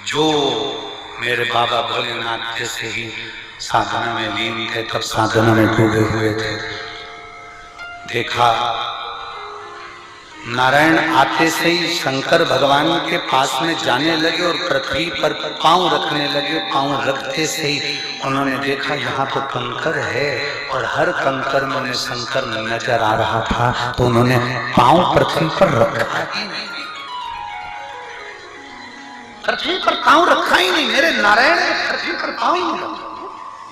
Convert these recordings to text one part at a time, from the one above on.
जो मेरे बाबा भोलेनाथ जैसे ही साधना में लीन थे, तब साधना में डूबे हुए थे, देखा नारायण आते से ही शंकर भगवान के पास में जाने लगे और पृथ्वी पर पांव रखने लगे। पांव रखते से ही उन्होंने देखा यहाँ तो कंकर है, और हर कंकर में उन्हें शंकर नजर आ रहा था, तो उन्होंने पांव पृथ्वी पर रखा ही नहीं, पृथ्वी पर पांव रखा ही नहीं। मेरे नारायण ने पृथ्वी पर पांव ही नहीं रखा,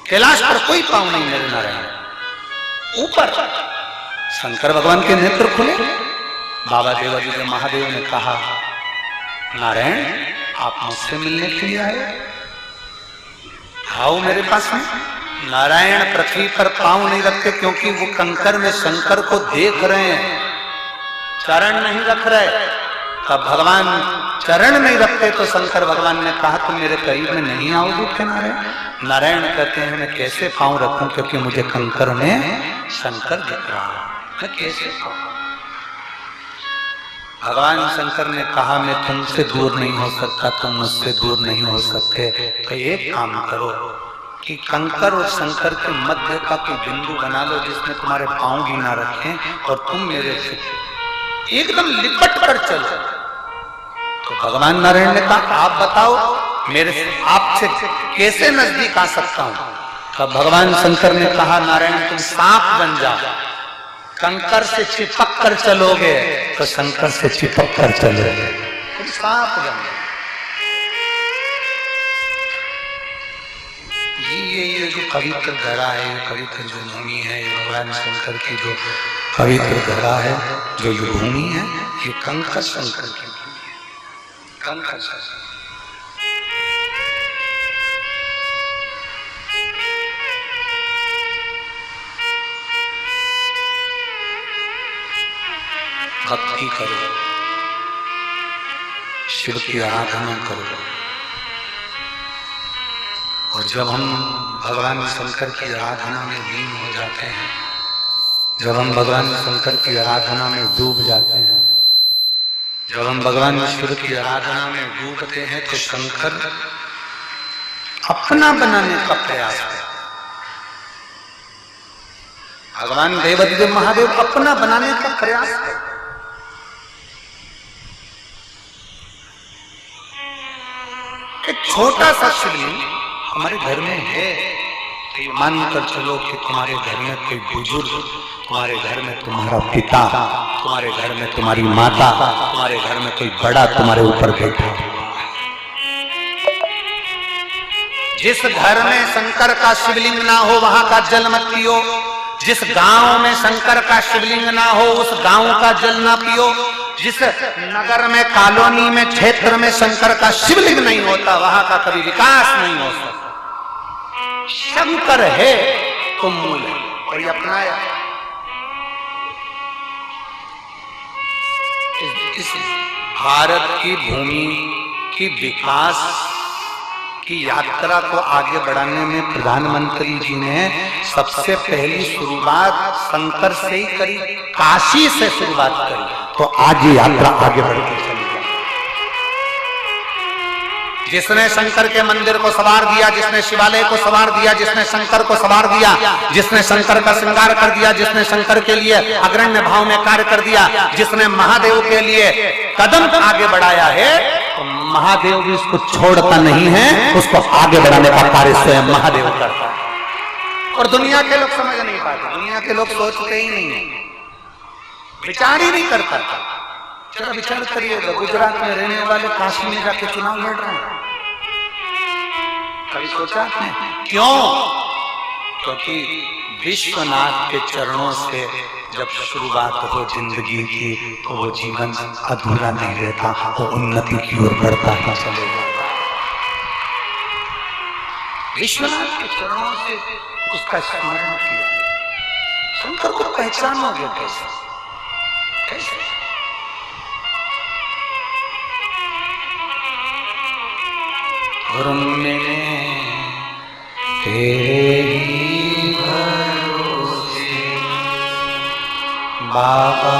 कैलाश पर कोई पांव नहीं मेरे नारायण। ऊपर शंकर भगवान के नेत्र खुले, बाबा देवादिदेव महादेव ने कहा, नारायण आप मुझसे मिलने के लिए आए, आओ मेरे पास में। नारायण पृथ्वी पर पांव नहीं रखते, क्योंकि वो कंकर में शंकर को देख रहे हैं, चरण नहीं रख रहे। तब भगवान चरण नहीं रखते तो शंकर भगवान ने कहा, तुम मेरे करीब में नहीं आओगे क्या नारायण? नारायण कहते हैं, मैं कैसे पांव रखूं, क्योंकि मुझे कंकर में शंकर दिख रहा है, मैं कैसे पाऊं? भगवान शंकर ने कहा, मैं तुमसे दूर नहीं हो सकता, तुम मुझसे दूर नहीं हो सकते, तो एक काम करो कि कंकर और शंकर के मध्य का कोई बिंदु बना लो जिसमें तुम्हारे पांव भी ना रखें, और तुम मेरे से एकदम लिपट कर चलो। तो भगवान नारायण ने कहा, आप बताओ मेरे से आपसे कैसे नजदीक आ सकता हूं? तब भगवान शंकर ने कहा, नारायण तुम सांप बन जाओ, कंकर से चिपक कर चलोगे तो शंकर से चिपक कर चलोगे, तुम सांप बन जाओ। ये जो पवित्र धरा है, ये पवित्र जो भूमि है, ये भगवान शंकर की जो पवित्र धरा है, जो ये भूमि है, ये कंकर शंकर की भूमि है, कंकर शंकर। भक्ति करो, शिव की आराधना करो, और जब हम भगवान शंकर की आराधना में लीन हो जाते हैं, जब हम भगवान शंकर की आराधना में डूब जाते हैं, जब हम भगवान शिव की आराधना में डूबते हैं, तो शंकर अपना बनाने का प्रयास करते हैं। भगवान देवादिदेव महादेव अपना बनाने का प्रयास करते हैं। एक छोटा सा शिवलिंग हमारे घर में है, तो मान कर चलो कि तुम्हारे घर में कोई बुजुर्ग, तुम्हारे घर में तुम्हारा पिता, तुम्हारे घर में तुम्हारी माता, तुम्हारे घर में कोई बड़ा तुम्हारे ऊपर बैठा हुआ है। जिस घर में शंकर का शिवलिंग ना हो वहां का जल मत पियो, जिस गांव में शंकर का शिवलिंग ना हो उस गांव का जल ना पियो, जिस नगर में, कॉलोनी में, क्षेत्र में शंकर का शिवलिंग नहीं होता वहां का कभी विकास नहीं हो सकता। शंकर है तो मूल है, और ये अपनाया। इस भारत की भूमि की विकास की यात्रा को आगे बढ़ाने में प्रधानमंत्री जी ने सबसे पहली शुरुआत शंकर से ही करी, काशी से शुरुआत करी, तो आज ये यात्रा आगे बढ़ती चली जाए। जिसने शंकर के मंदिर को संवार दिया, जिसने शिवालय को संवार दिया, जिसने शंकर को संवार दिया, जिसने शंकर का श्रृंगार कर दिया, जिसने शंकर के लिए अग्रण्य भाव में कार्य कर दिया, जिसने महादेव के लिए कदम आगे बढ़ाया है, तो महादेव भी उसको छोड़ता नहीं है, उसको आगे बढ़ाने का कार्य स्वयं महादेव करता है। और दुनिया के लोग समझ नहीं पाते, दुनिया के लोग सोचते ही नहीं है, विचार ही नहीं करता। जरा विचार करिएगा, गुजरात में रहने वाले काशी में जाके चुनाव लड़ रहे हैं, कभी सोचा आपने? क्यों? क्योंकि विश्वनाथ के चरणों से जब शुरुआत हो जिंदगी की, तो वो जीवन अधूरा नहीं रहता, वो उन्नति की ओर बढ़ता ही चले जाता। विश्वनाथ के चरणों से उसका स्मरण किया, शंकर को पहचानोगे कैसे? कैसे? तेरे ही भरोसे बाबा,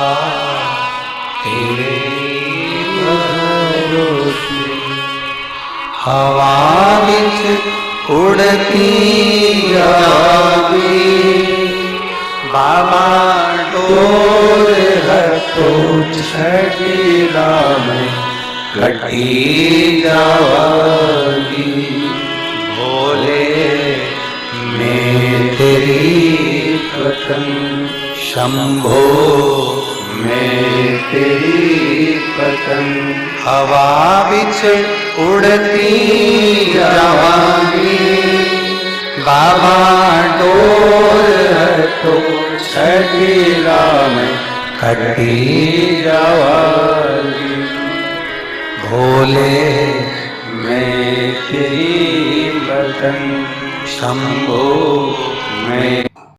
तेरे ही भरोसे हवा बिच उड़ती जावी बाबा डोर हथो छड़ीला में कटी जावागी भोले मैं तेरी पतंग शंभो मैं तेरी पतंग हवा बिच उड़ती जावागी बाबा डोर हथो छड़ीला में कटी जावागी भोले मैं तेरी पतंग शंभो मैं